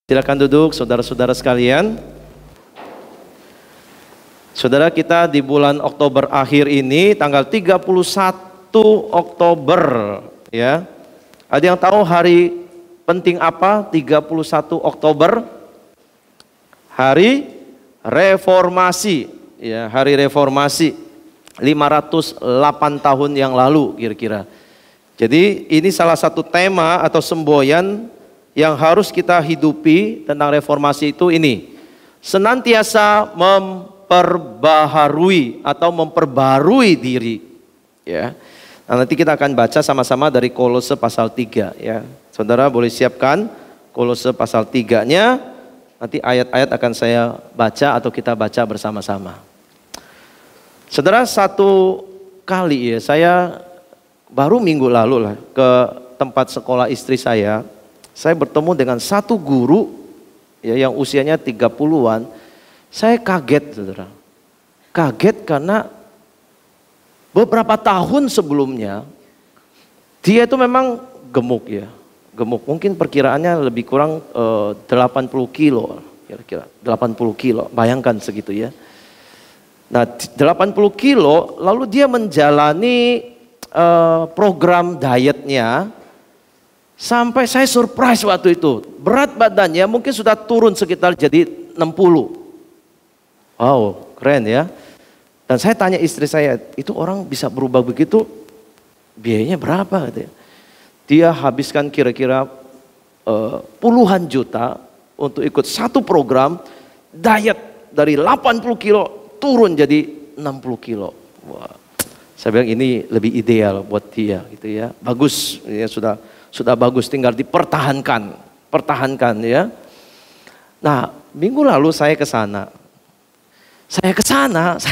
Silakan duduk saudara-saudara sekalian. Saudara, kita di bulan Oktober akhir ini tanggal 31 Oktober ya. Ada yang tahu hari penting apa 31 Oktober? Hari Reformasi ya, hari Reformasi 508 tahun yang lalu kira-kira. Jadi ini salah satu tema atau semboyan yang harus kita hidupi tentang reformasi itu ini. Senantiasa memperbaharui atau memperbarui diri. Ya. Nah, nanti kita akan baca sama-sama dari Kolose pasal 3 ya. Saudara boleh siapkan Kolose pasal 3-nya. Nanti ayat-ayat akan saya baca atau kita baca bersama-sama. Saudara, satu kali ya saya baru minggu lalu lah ke tempat sekolah istri saya bertemu dengan satu guru ya, yang usianya 30-an. Saya kaget, saudara. Kaget karena beberapa tahun sebelumnya dia itu memang gemuk ya. Gemuk, mungkin perkiraannya lebih kurang 80 kilo. Kira-kira 80 kilo, bayangkan segitu ya. Nah 80 kilo lalu dia menjalani program dietnya. Sampai saya surprise waktu itu. Berat badannya mungkin sudah turun sekitar jadi 60. Wow, keren ya. Dan saya tanya istri saya, itu orang bisa berubah begitu, biayanya berapa? Dia habiskan kira-kira puluhan juta untuk ikut satu program diet dari 80 kilo turun jadi 60 kilo. Wah, saya bilang ini lebih ideal buat dia gitu ya. Bagus, ya sudah bagus, tinggal dipertahankan, ya. Nah, minggu lalu saya ke sana. Saya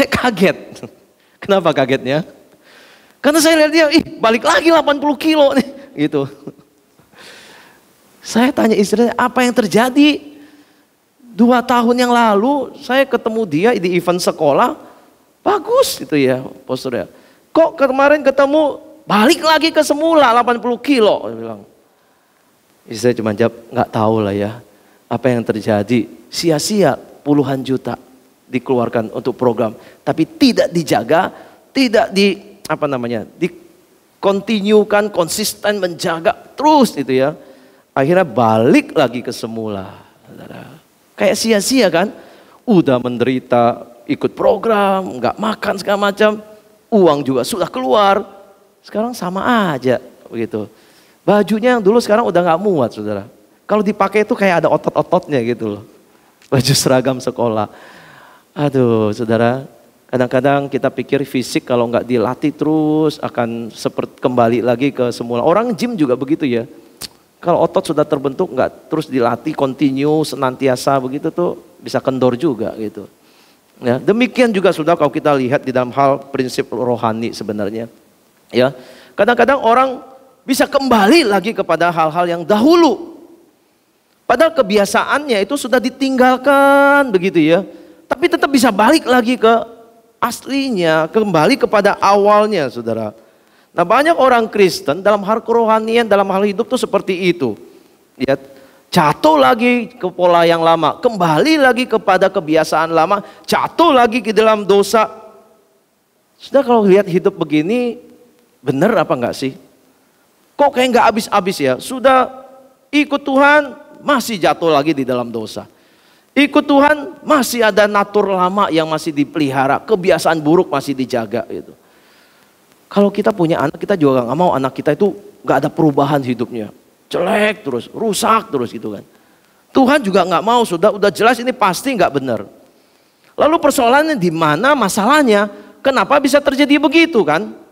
kaget. Kenapa kagetnya? Karena saya lihat dia, balik lagi 80 kilo nih, gitu. Saya tanya istrinya, apa yang terjadi? 2 tahun yang lalu saya ketemu dia di event sekolah, bagus gitu ya, posturnya. Kok kemarin ketemu balik lagi ke semula 80 kilo. Dia bilang. Saya cuma jawab, nggak tahu lah ya. Apa yang terjadi. Sia-sia puluhan juta dikeluarkan untuk program. Tapi tidak dijaga, tidak dikontinukan, konsisten menjaga terus itu ya. Akhirnya balik lagi ke semula. Kayak sia-sia kan. Udah menderita, ikut program, nggak makan segala macam. Uang juga sudah keluar. Sekarang sama aja begitu. Bajunya yang dulu sekarang udah gak muat, saudara. Kalau dipakai itu kayak ada otot-ototnya gitu loh. Baju seragam sekolah. Aduh, saudara. Kadang-kadang kita pikir fisik kalau gak dilatih terus akan seperti kembali lagi ke semula. Orang gym juga begitu ya. Kalau otot sudah terbentuk gak terus dilatih, continue, senantiasa begitu tuh bisa kendor juga gitu. Ya, demikian juga saudara kalau kita lihat di dalam hal prinsip rohani sebenarnya. Ya, kadang-kadang orang bisa kembali lagi kepada hal-hal yang dahulu. Padahal kebiasaannya itu sudah ditinggalkan begitu ya. Tapi tetap bisa balik lagi ke aslinya, kembali kepada awalnya, saudara. Nah, banyak orang Kristen dalam hal kerohanian, dalam hal hidup tuh seperti itu. Ya, jatuh lagi ke pola yang lama, kembali lagi kepada kebiasaan lama, jatuh lagi ke dalam dosa. Sudah kalau lihat hidup begini, benar apa enggak sih? Kok kayak enggak habis-habis ya? Sudah ikut Tuhan, masih jatuh lagi di dalam dosa. Ikut Tuhan, masih ada natur lama yang masih dipelihara. Kebiasaan buruk masih dijaga gitu. Kalau kita punya anak, kita juga enggak mau anak kita itu enggak ada perubahan hidupnya. Jelek terus, rusak terus gitu kan. Tuhan juga enggak mau, udah jelas ini pasti enggak benar. Lalu persoalannya di mana masalahnya? Kenapa bisa terjadi begitu kan?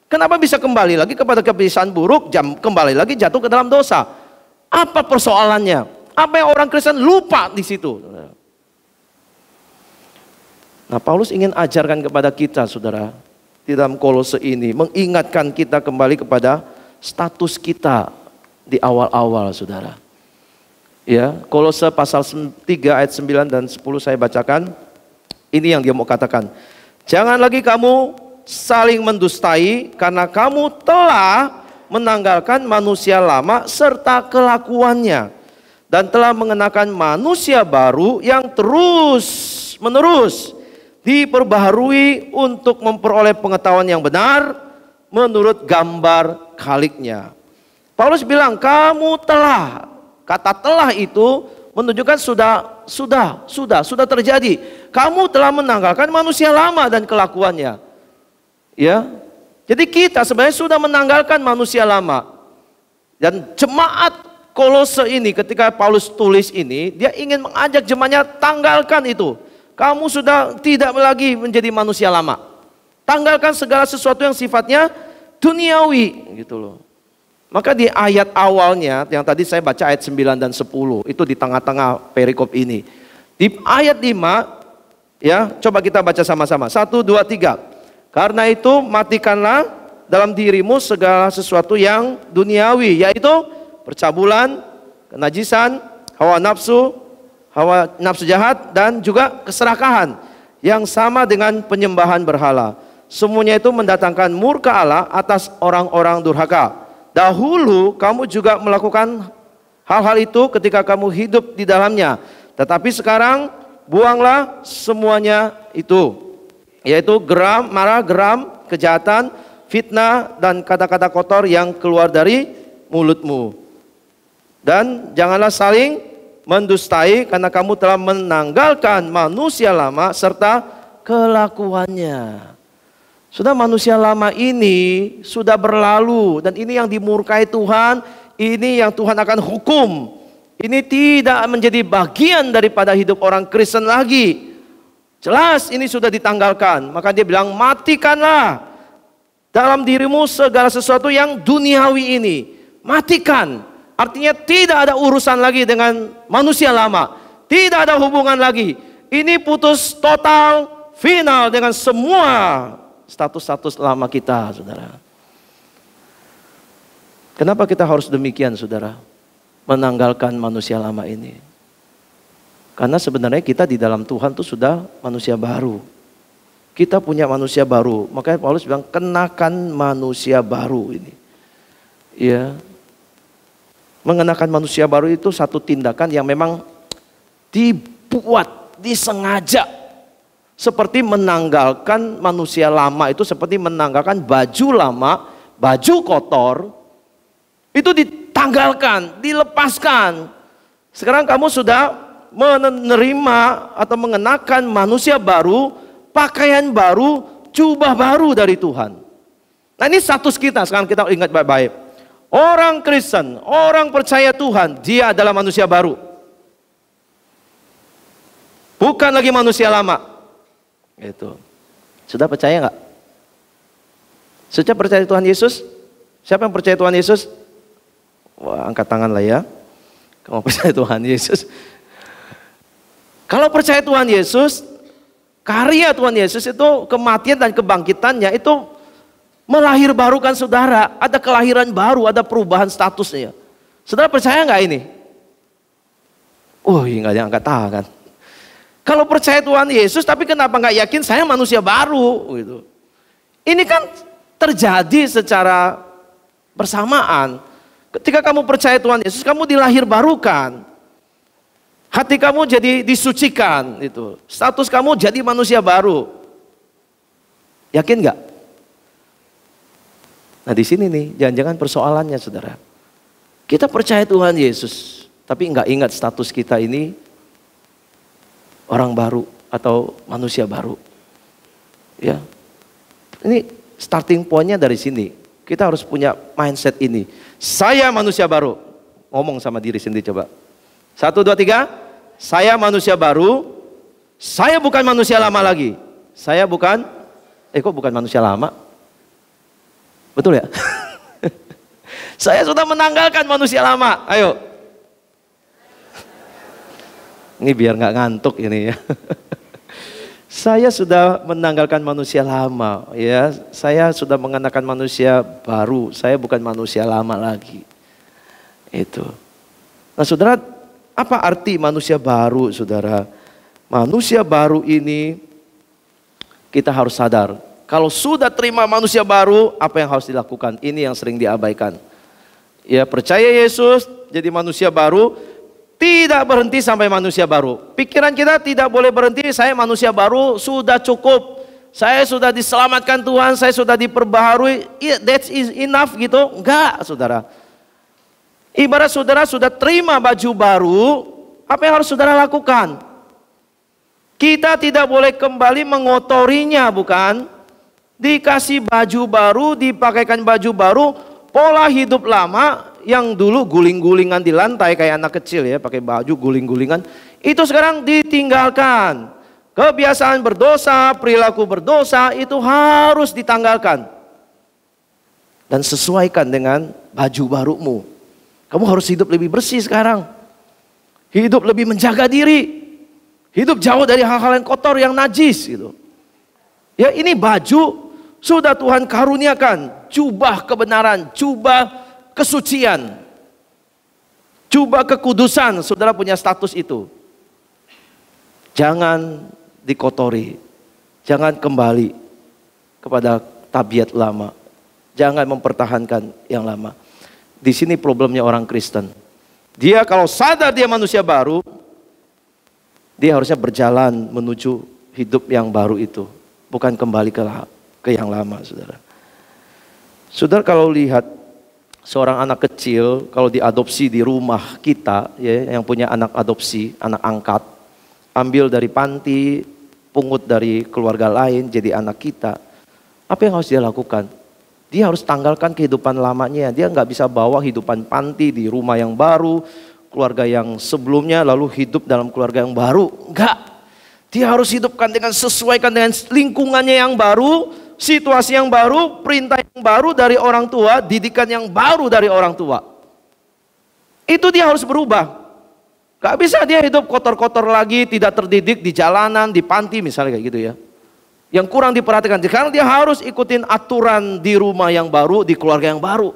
Kenapa bisa kembali lagi kepada kebiasaan buruk, kembali lagi jatuh ke dalam dosa? Apa persoalannya? Apa yang orang Kristen lupa di situ? Nah, Paulus ingin ajarkan kepada kita, saudara, di dalam Kolose ini, mengingatkan kita kembali kepada status kita di awal-awal, saudara. Ya, Kolose pasal 3 ayat 9 dan 10 saya bacakan. Ini yang dia mau katakan. Jangan lagi kamu saling mendustai karena kamu telah menanggalkan manusia lama serta kelakuannya dan telah mengenakan manusia baru yang terus menerus diperbaharui untuk memperoleh pengetahuan yang benar menurut gambar Khaliknya. Paulus bilang, kamu telah, kata telah itu menunjukkan sudah terjadi. Kamu telah menanggalkan manusia lama dan kelakuannya. Ya. Jadi kita sebenarnya sudah menanggalkan manusia lama. Dan jemaat Kolose ini ketika Paulus tulis ini, dia ingin mengajak jemaatnya tanggalkan itu. Kamu sudah tidak lagi menjadi manusia lama. Tanggalkan segala sesuatu yang sifatnya duniawi gitu loh. Maka di ayat awalnya yang tadi saya baca ayat 9 dan 10 itu di tengah-tengah perikop ini. Di ayat 5 ya, coba kita baca sama-sama. 1 2 3. Karena itu matikanlah dalam dirimu segala sesuatu yang duniawi, yaitu percabulan, kenajisan, hawa nafsu jahat, dan juga keserakahan yang sama dengan penyembahan berhala. Semuanya itu mendatangkan murka Allah atas orang-orang durhaka. Dahulu kamu juga melakukan hal-hal itu ketika kamu hidup di dalamnya. Tetapi sekarang buanglah semuanya itu, yaitu geram, marah, geram, kejahatan, fitnah, dan kata-kata kotor yang keluar dari mulutmu. Dan janganlah saling mendustai, karena kamu telah menanggalkan manusia lama serta kelakuannya. Sudah, manusia lama ini sudah berlalu, dan ini yang dimurkai Tuhan, ini yang Tuhan akan hukum. Ini tidak menjadi bagian daripada hidup orang Kristen lagi. Jelas ini sudah ditanggalkan. Maka dia bilang, matikanlah dalam dirimu segala sesuatu yang duniawi ini. Matikan. Artinya tidak ada urusan lagi dengan manusia lama. Tidak ada hubungan lagi. Ini putus total, final dengan semua status-status lama kita, saudara. Kenapa kita harus demikian, saudara? Menanggalkan manusia lama ini. Karena sebenarnya kita di dalam Tuhan itu sudah manusia baru. Kita punya manusia baru. Makanya Paulus bilang, kenakan manusia baru ini. Ya. Mengenakan manusia baru itu satu tindakan yang memang dibuat, disengaja. Seperti menanggalkan manusia lama itu seperti menanggalkan baju lama, baju kotor. Itu ditanggalkan, dilepaskan. Sekarang kamu sudah menerima atau mengenakan manusia baru, pakaian baru, jubah baru dari Tuhan. Nah, ini status kita, sekarang kita ingat baik-baik. Orang Kristen, orang percaya Tuhan, dia adalah manusia baru. Bukan lagi manusia lama. Itu. Sudah percaya nggak? Sudah percaya Tuhan Yesus? Siapa yang percaya Tuhan Yesus? Wah, angkat tangan lah ya. Kamu percaya Tuhan Yesus? Kalau percaya Tuhan Yesus, karya Tuhan Yesus itu, kematian dan kebangkitannya itu melahirbarukan saudara, ada kelahiran baru, ada perubahan statusnya. Saudara percaya nggak ini? Nggak ada yang angkat tangan. Kalau percaya Tuhan Yesus, tapi kenapa nggak yakin saya manusia baru? Gitu. Ini kan terjadi secara bersamaan. Ketika kamu percaya Tuhan Yesus, kamu dilahirbarukan. Hati kamu jadi disucikan, itu. Status kamu jadi manusia baru. Yakin nggak? Nah, di sini nih, jangan-jangan persoalannya, saudara. Kita percaya Tuhan Yesus, tapi nggak ingat status kita ini orang baru atau manusia baru. Ya, ini starting pointnya dari sini. Kita harus punya mindset ini. Saya manusia baru. Ngomong sama diri sendiri coba. 1, 2, 3. Saya manusia baru. Saya bukan manusia lama lagi. Saya bukan. Kok bukan manusia lama? Betul ya? Saya sudah menanggalkan manusia lama. Ayo. Ini biar nggak ngantuk ini ya. Saya sudah menanggalkan manusia lama, ya. Saya sudah mengenakan manusia baru. Saya bukan manusia lama lagi. Itu. Nah, saudara, apa arti manusia baru, saudara? Manusia baru ini kita harus sadar. Kalau sudah terima manusia baru, apa yang harus dilakukan? Ini yang sering diabaikan. Ya, percaya Yesus, jadi manusia baru. Tidak berhenti sampai manusia baru. Pikiran kita tidak boleh berhenti, saya manusia baru, sudah cukup. Saya sudah diselamatkan Tuhan, saya sudah diperbaharui, that's enough gitu. Enggak, saudara. Ibarat saudara sudah terima baju baru, apa yang harus saudara lakukan? Kita tidak boleh kembali mengotorinya, bukan? Dikasih baju baru, dipakaikan baju baru, pola hidup lama yang dulu guling-gulingan di lantai kayak anak kecil ya, pakai baju guling-gulingan, itu sekarang ditinggalkan. Kebiasaan berdosa, perilaku berdosa itu harus ditanggalkan. Dan sesuaikan dengan baju barumu. Kamu harus hidup lebih bersih sekarang. Hidup lebih menjaga diri. Hidup jauh dari hal-hal yang kotor, yang najis gitu. Ya, ini baju sudah Tuhan karuniakan. Jubah kebenaran, jubah kesucian. Jubah kekudusan, saudara punya status itu. Jangan dikotori. Jangan kembali kepada tabiat lama. Jangan mempertahankan yang lama. Di sini problemnya orang Kristen. Dia kalau sadar dia manusia baru, dia harusnya berjalan menuju hidup yang baru itu. Bukan kembali ke yang lama, saudara. Saudara kalau lihat seorang anak kecil, kalau diadopsi di rumah kita, ya, yang punya anak adopsi, anak angkat, ambil dari panti, pungut dari keluarga lain, jadi anak kita. Apa yang harus dia lakukan? Dia harus tanggalkan kehidupan lamanya. Dia nggak bisa bawa kehidupan panti di rumah yang baru, keluarga yang sebelumnya, lalu hidup dalam keluarga yang baru. Enggak. Dia harus hidupkan dengan sesuaikan dengan lingkungannya yang baru, situasi yang baru, perintah yang baru dari orang tua, didikan yang baru dari orang tua. Itu dia harus berubah. Gak bisa dia hidup kotor-kotor lagi, tidak terdidik di jalanan, di panti misalnya kayak gitu ya. Yang kurang diperhatikan. Sekarang dia harus ikutin aturan di rumah yang baru, di keluarga yang baru.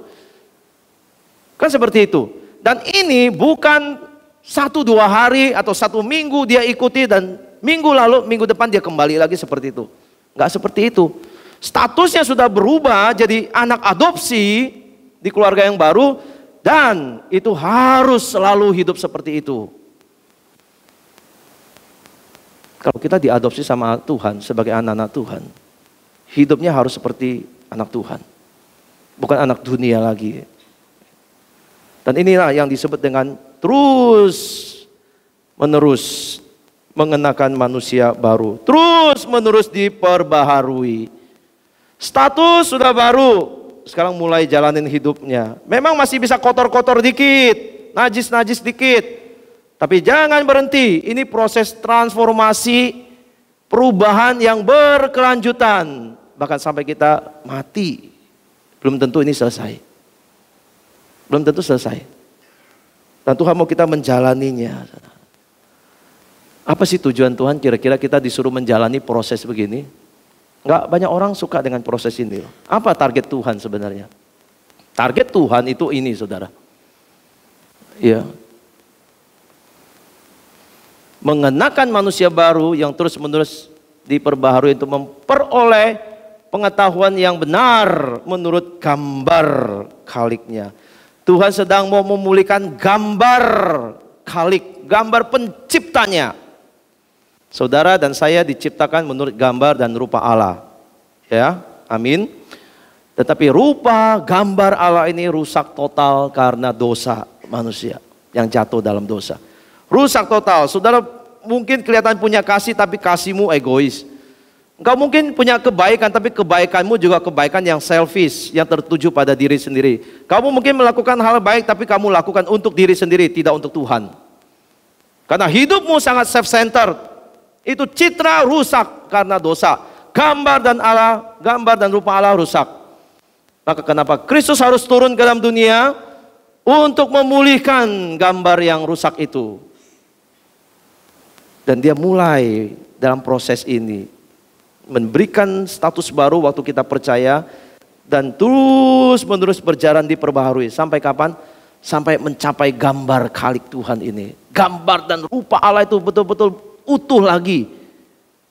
Kan seperti itu. Dan ini bukan 1-2 hari atau 1 minggu dia ikuti dan minggu lalu, minggu depan dia kembali lagi seperti itu. Gak seperti itu. Statusnya sudah berubah jadi anak adopsi di keluarga yang baru. Dan itu harus selalu hidup seperti itu. Kalau kita diadopsi sama Tuhan sebagai anak-anak Tuhan, hidupnya harus seperti anak Tuhan. Bukan anak dunia lagi. Dan inilah yang disebut dengan terus menerus mengenakan manusia baru. Terus menerus diperbaharui. Status sudah baru. Sekarang mulai jalanin hidupnya. Memang masih bisa kotor-kotor dikit, najis-najis dikit. Tapi jangan berhenti. Ini proses transformasi, perubahan yang berkelanjutan. Bahkan sampai kita mati. Belum tentu ini selesai. Belum tentu selesai. Dan Tuhan mau kita menjalaninya. Apa sih tujuan Tuhan? Kira-kira kita disuruh menjalani proses begini? Enggak banyak orang suka dengan proses ini. Apa target Tuhan sebenarnya? Target Tuhan itu ini, saudara. Ya. Mengenakan manusia baru yang terus-menerus diperbaharui untuk memperoleh pengetahuan yang benar menurut gambar Khaliknya. Tuhan sedang mau memulihkan gambar Khalik, gambar penciptanya. Saudara dan saya diciptakan menurut gambar dan rupa Allah. Ya, amin. Tetapi rupa gambar Allah ini rusak total karena dosa manusia yang jatuh dalam dosa. Rusak total. Saudara mungkin kelihatan punya kasih tapi kasihmu egois. Engkau mungkin punya kebaikan tapi kebaikanmu juga kebaikan yang selfish, yang tertuju pada diri sendiri. Kamu mungkin melakukan hal baik tapi kamu lakukan untuk diri sendiri, tidak untuk Tuhan. Karena hidupmu sangat self-centered. Itu citra rusak karena dosa. Gambar dan rupa Allah rusak. Maka kenapa Kristus harus turun ke dalam dunia untuk memulihkan gambar yang rusak itu. Dan dia mulai dalam proses ini memberikan status baru waktu kita percaya dan terus menerus berjalan diperbaharui. Sampai kapan? Sampai mencapai gambar Khalik Tuhan ini. Gambar dan rupa Allah itu betul-betul utuh lagi,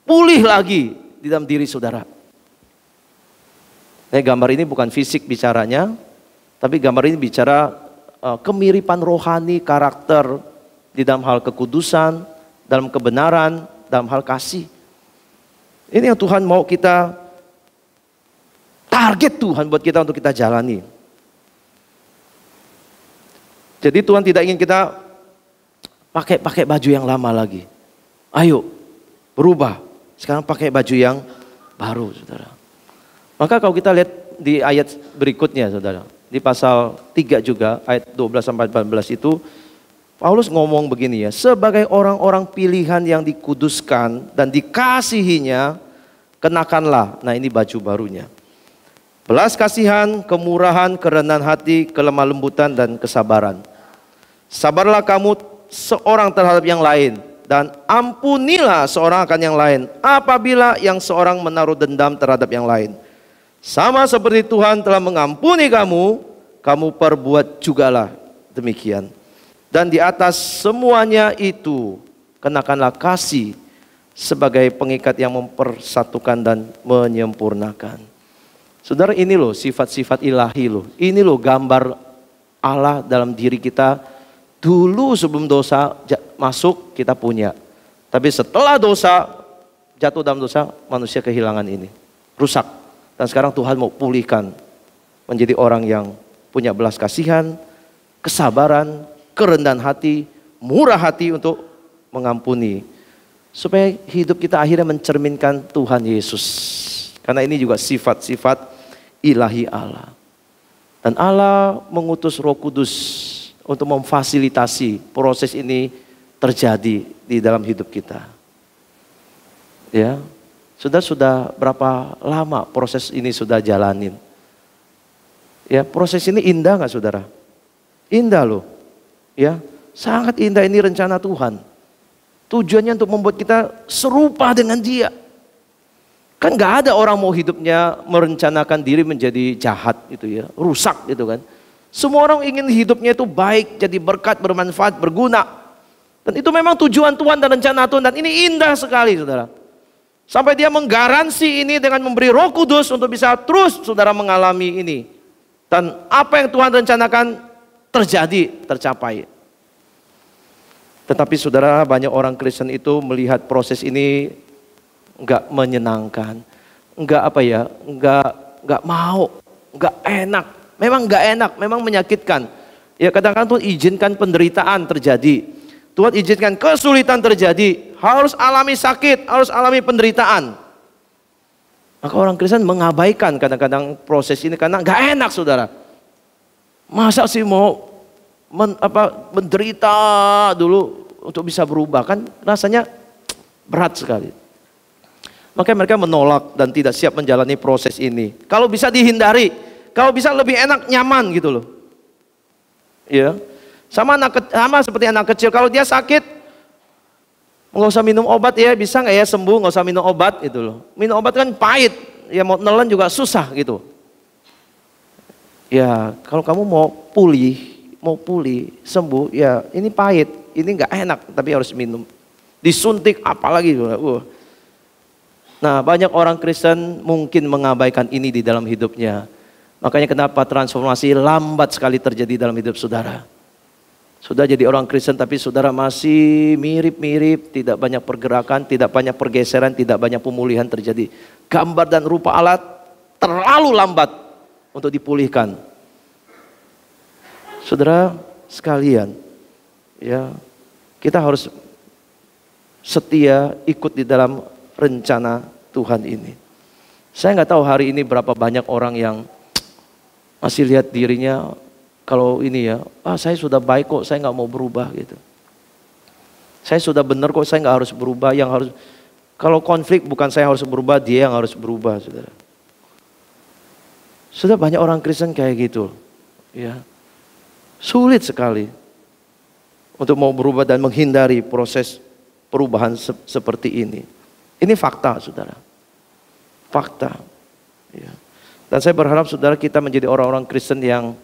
pulih lagi di dalam diri saudara. Gambar ini bukan fisik bicaranya, tapi gambar ini bicara kemiripan rohani, karakter, di dalam hal kekudusan, dalam kebenaran, dalam hal kasih. Ini yang Tuhan mau kita, target Tuhan buat kita untuk kita jalani. Jadi Tuhan tidak ingin kita pakai baju yang lama lagi. Ayo berubah, sekarang pakai baju yang baru, saudara. Maka kalau kita lihat di ayat berikutnya, saudara, di pasal 3 juga, ayat 12-14 itu, Paulus ngomong begini ya, sebagai orang-orang pilihan yang dikuduskan dan dikasihinya, kenakanlah, nah ini baju barunya. Belas kasihan, kemurahan, kerendahan hati, kelemah lembutan, dan kesabaran. Sabarlah kamu seorang terhadap yang lain, dan ampunilah seorang akan yang lain, apabila yang seorang menaruh dendam terhadap yang lain. Sama seperti Tuhan telah mengampuni kamu, kamu perbuat jugalah demikian. Dan di atas semuanya itu, kenakanlah kasih sebagai pengikat yang mempersatukan dan menyempurnakan. Saudara, ini loh sifat-sifat ilahi loh. Ini loh gambar Allah dalam diri kita. Dulu sebelum dosa masuk kita punya. Tapi setelah dosa, jatuh dalam dosa, manusia kehilangan ini. Rusak. Dan sekarang Tuhan mau pulihkan. Menjadi orang yang punya belas kasihan, kesabaran, kerendahan hati, murah hati untuk mengampuni. Supaya hidup kita akhirnya mencerminkan Tuhan Yesus. Karena ini juga sifat-sifat ilahi Allah. Dan Allah mengutus Roh Kudus untuk memfasilitasi proses ini terjadi di dalam hidup kita. Ya, sudah berapa lama proses ini sudah jalanin? Ya, proses ini indah nggak saudara? Indah loh. Ya, sangat indah, ini rencana Tuhan. Tujuannya untuk membuat kita serupa dengan Dia. Kan nggak ada orang mau hidupnya merencanakan diri menjadi jahat gitu ya, rusak gitu kan. Semua orang ingin hidupnya itu baik, jadi berkat, bermanfaat, berguna. Dan itu memang tujuan Tuhan dan rencana Tuhan. Dan ini indah sekali saudara. Sampai Dia menggaransi ini dengan memberi Roh Kudus untuk bisa terus saudara mengalami ini. Dan apa yang Tuhan rencanakan terjadi, tercapai. Tetapi saudara, banyak orang Kristen itu melihat proses ini enggak menyenangkan. Enggak enggak mau, enggak enak. Memang enggak enak, memang menyakitkan. Ya kadang-kadang Tuhan izinkan penderitaan terjadi. Tuhan izinkan kesulitan terjadi. Harus alami sakit, harus alami penderitaan. Maka orang Kristen mengabaikan kadang-kadang proses ini karena enggak enak saudara. Masa sih mau menderita dulu untuk bisa berubah, kan rasanya berat sekali. Makanya mereka menolak dan tidak siap menjalani proses ini. Kalau bisa dihindari. Kalau bisa lebih enak, nyaman gitu loh. Ya. Sama seperti anak kecil. Kalau dia sakit, nggak usah minum obat ya, bisa nggak ya sembuh, nggak usah minum obat gitu loh. Minum obat kan pahit, ya mau nelen juga susah gitu. Ya, kalau kamu mau pulih, sembuh, ya ini pahit, ini nggak enak, tapi harus minum. Disuntik apalagi. Nah, banyak orang Kristen mungkin mengabaikan ini di dalam hidupnya. Makanya kenapa transformasi lambat sekali terjadi dalam hidup saudara. Sudah jadi orang Kristen tapi saudara masih mirip-mirip, tidak banyak pergerakan, tidak banyak pergeseran, tidak banyak pemulihan terjadi. Gambar dan rupa Allah terlalu lambat untuk dipulihkan. Saudara sekalian, ya, kita harus setia ikut di dalam rencana Tuhan ini. Saya nggak tahu hari ini berapa banyak orang yang masih lihat dirinya kalau ini ya, saya sudah baik kok, saya nggak mau berubah gitu. Saya sudah benar kok, saya nggak harus berubah. Yang harus, kalau konflik bukan saya harus berubah, dia yang harus berubah, saudara. Sudah banyak orang Kristen kayak gitu, ya. Sulit sekali untuk mau berubah dan menghindari proses perubahan seperti ini. Ini fakta, saudara. Fakta. Ya. Dan saya berharap saudara kita menjadi orang-orang Kristen yang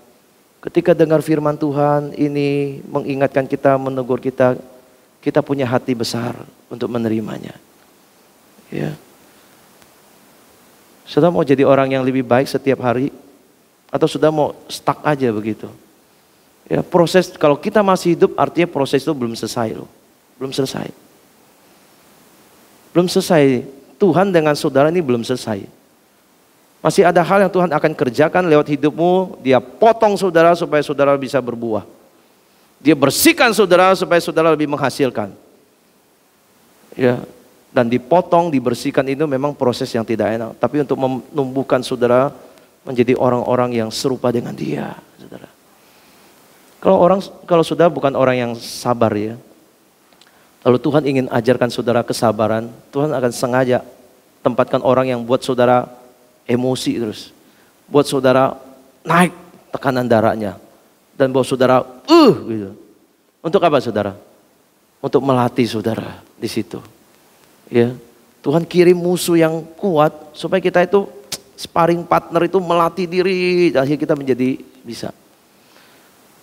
ketika dengar firman Tuhan ini mengingatkan kita, menegur kita, kita punya hati besar untuk menerimanya. Ya. Saudara mau jadi orang yang lebih baik setiap hari? Atau sudah mau stuck aja begitu? Ya, proses kalau kita masih hidup artinya proses itu belum selesai loh. Belum selesai. Belum selesai. Tuhan dengan saudara ini belum selesai. Masih ada hal yang Tuhan akan kerjakan lewat hidupmu. Dia potong saudara supaya saudara bisa berbuah. Dia bersihkan saudara supaya saudara lebih menghasilkan. Ya, dan dipotong, dibersihkan itu memang proses yang tidak enak. Tapi untuk menumbuhkan saudara menjadi orang-orang yang serupa dengan dia, saudara. Kalau saudara bukan orang yang sabar ya, lalu Tuhan ingin ajarkan saudara kesabaran, Tuhan akan sengaja tempatkan orang yang buat saudara emosi terus, buat saudara naik tekanan darahnya, dan buat saudara gitu. Untuk apa saudara? Untuk melatih saudara di situ. Ya, Tuhan kirim musuh yang kuat supaya kita itu sparring partner itu melatih diri, akhirnya kita menjadi bisa.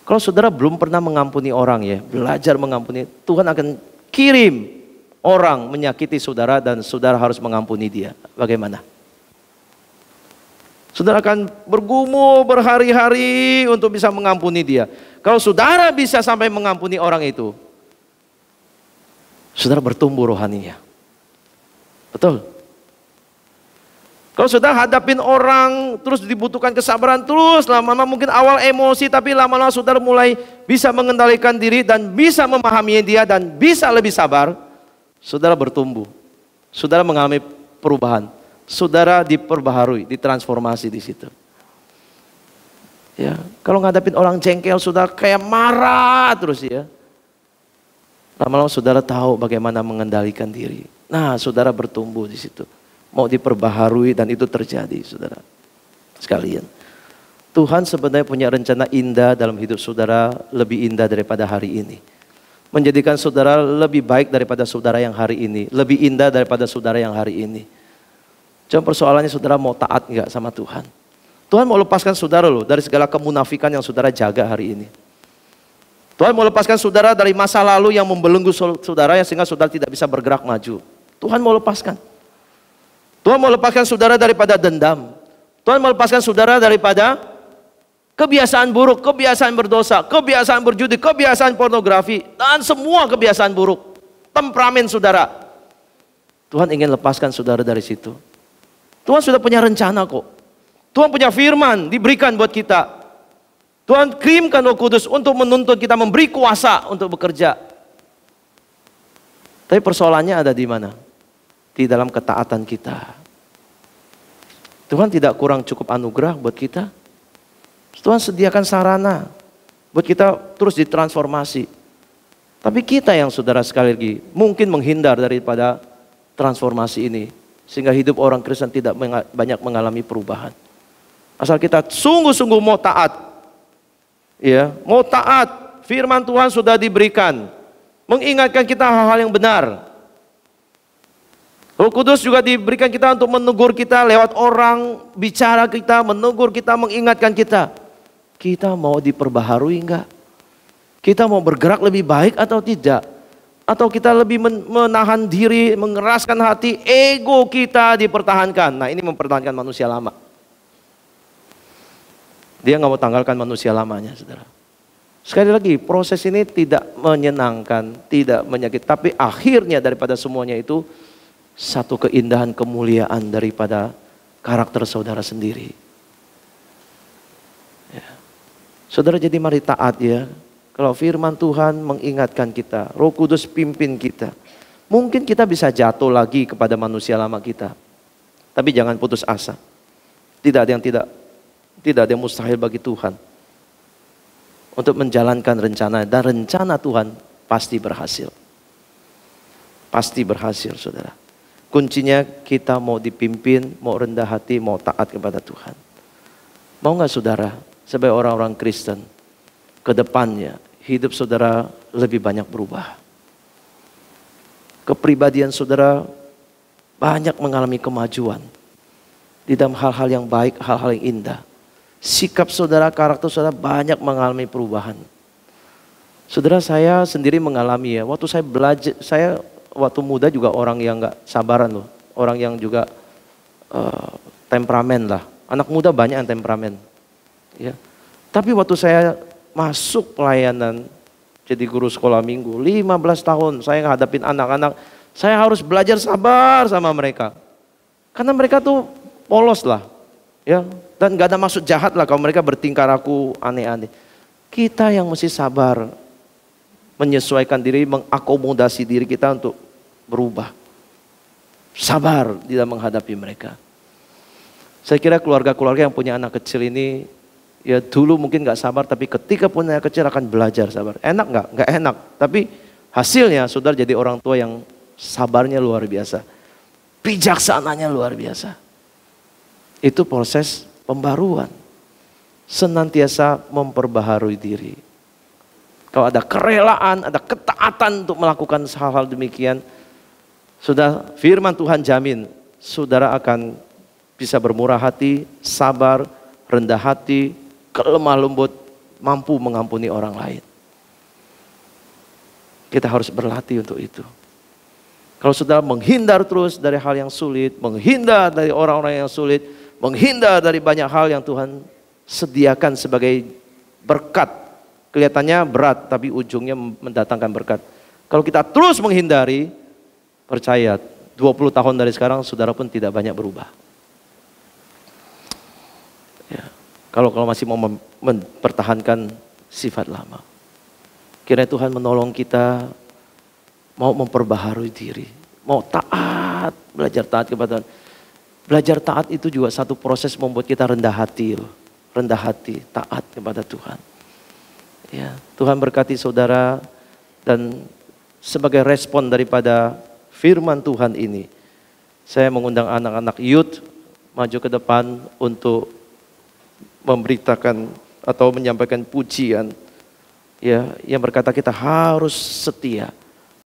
Kalau saudara belum pernah mengampuni orang ya, belajar mengampuni, Tuhan akan kirim orang menyakiti saudara dan saudara harus mengampuni dia. Bagaimana? Saudara akan bergumul berhari-hari untuk bisa mengampuni dia. Kalau saudara bisa sampai mengampuni orang itu, saudara bertumbuh rohaninya. Betul? Kalau sudah hadapin orang, terus dibutuhkan kesabaran, terus lama-lama mungkin awal emosi, tapi lama-lama saudara mulai bisa mengendalikan diri dan bisa memahami dia dan bisa lebih sabar, saudara bertumbuh. Saudara mengalami perubahan. Saudara diperbaharui, ditransformasi di situ. Ya, kalau ngadapin orang jengkel, saudara kayak marah terus ya. Lama-lama saudara tahu bagaimana mengendalikan diri. Nah, saudara bertumbuh di situ. Mau diperbaharui dan itu terjadi, saudara. Sekalian. Tuhan sebenarnya punya rencana indah dalam hidup saudara, lebih indah daripada hari ini. Menjadikan saudara lebih baik daripada saudara yang hari ini. Lebih indah daripada saudara yang hari ini. Cuma persoalannya saudara mau taat enggak sama Tuhan. Tuhan mau lepaskan saudara loh dari segala kemunafikan yang saudara jaga hari ini. Tuhan mau lepaskan saudara dari masa lalu yang membelenggu saudara yang sehingga saudara tidak bisa bergerak maju. Tuhan mau lepaskan. Tuhan mau lepaskan saudara daripada dendam. Tuhan mau lepaskan saudara daripada kebiasaan buruk, kebiasaan berdosa, kebiasaan berjudi, kebiasaan pornografi, dan semua kebiasaan buruk. Temperamen saudara. Tuhan ingin lepaskan saudara dari situ. Tuhan sudah punya rencana kok. Tuhan punya firman diberikan buat kita. Tuhan kirimkan Roh Kudus untuk menuntun kita, memberi kuasa untuk bekerja. Tapi persoalannya ada di mana? Di dalam ketaatan kita. Tuhan tidak kurang cukup anugerah buat kita. Tuhan sediakan sarana buat kita terus ditransformasi. Tapi kita yang saudara sekali lagi mungkin menghindar daripada transformasi ini. Sehingga hidup orang Kristen tidak banyak mengalami perubahan. Asal kita sungguh-sungguh mau taat. Ya, mau taat. Firman Tuhan sudah diberikan. Mengingatkan kita hal-hal yang benar. Roh Kudus juga diberikan kita untuk menegur kita lewat orang, bicara kita, menegur kita, mengingatkan kita. Kita mau diperbaharui enggak? Kita mau bergerak lebih baik atau tidak? Atau kita lebih menahan diri, mengeraskan hati, ego kita dipertahankan. Nah, ini mempertahankan manusia lama. Dia nggak mau tanggalkan manusia lamanya, saudara. Sekali lagi, proses ini tidak menyenangkan, tidak menyakit. Tapi akhirnya daripada semuanya itu, satu keindahan kemuliaan daripada karakter saudara sendiri. Ya. Saudara jadi mari taat ya. Kalau firman Tuhan mengingatkan kita, Roh Kudus pimpin kita. Mungkin kita bisa jatuh lagi kepada manusia lama kita. Tapi jangan putus asa. Tidak ada yang mustahil bagi Tuhan. Untuk menjalankan rencana. Dan rencana Tuhan pasti berhasil. Pasti berhasil saudara. Kuncinya kita mau dipimpin, mau rendah hati, mau taat kepada Tuhan. Mau gak saudara, sebagai orang-orang Kristen, ke depannya hidup saudara lebih banyak berubah. Kepribadian saudara banyak mengalami kemajuan. Di dalam hal-hal yang baik, hal-hal yang indah. Sikap saudara, karakter saudara banyak mengalami perubahan. Saudara saya sendiri mengalami ya, waktu saya belajar, waktu muda juga orang yang gak sabaran loh. Orang yang juga temperamen lah. Anak muda banyak yang temperamen. Ya. Tapi waktu saya masuk pelayanan jadi guru sekolah minggu, 15 tahun saya ngadapin anak-anak, saya harus belajar sabar sama mereka. Karena mereka tuh polos lah, ya, dan gak ada maksud jahat lah kalau mereka bertingkah laku aneh-aneh. Kita yang mesti sabar, menyesuaikan diri, mengakomodasi diri kita untuk berubah. Sabar di dalam menghadapi mereka. Saya kira keluarga-keluarga yang punya anak kecil ini, ya dulu mungkin gak sabar, tapi ketika punya anak kecil akan belajar sabar. Enak gak? Gak enak. Tapi hasilnya saudara jadi orang tua yang sabarnya luar biasa. Bijaksananya luar biasa. Itu proses pembaruan. Senantiasa memperbaharui diri. Kalau ada kerelaan, ada ketaatan untuk melakukan hal-hal demikian, sudah firman Tuhan jamin, saudara akan bisa bermurah hati, sabar, rendah hati, kelemah lembut, mampu mengampuni orang lain. Kita harus berlatih untuk itu. Kalau saudara menghindar terus dari hal yang sulit, menghindar dari orang-orang yang sulit, menghindar dari banyak hal yang Tuhan sediakan sebagai berkat. Kelihatannya berat, tapi ujungnya mendatangkan berkat. Kalau kita terus menghindari, percaya 20 tahun dari sekarang saudara pun tidak banyak berubah. Ya. Kalau masih mau mempertahankan sifat lama. Kiranya Tuhan menolong kita mau memperbaharui diri. Mau taat, belajar taat kepada Tuhan. Belajar taat itu juga satu proses membuat kita rendah hati. Rendah hati, taat kepada Tuhan. Ya, Tuhan berkati saudara, dan sebagai respon daripada firman Tuhan ini, saya mengundang anak-anak youth maju ke depan untuk memberitakan atau menyampaikan pujian, ya, yang berkata kita harus setia.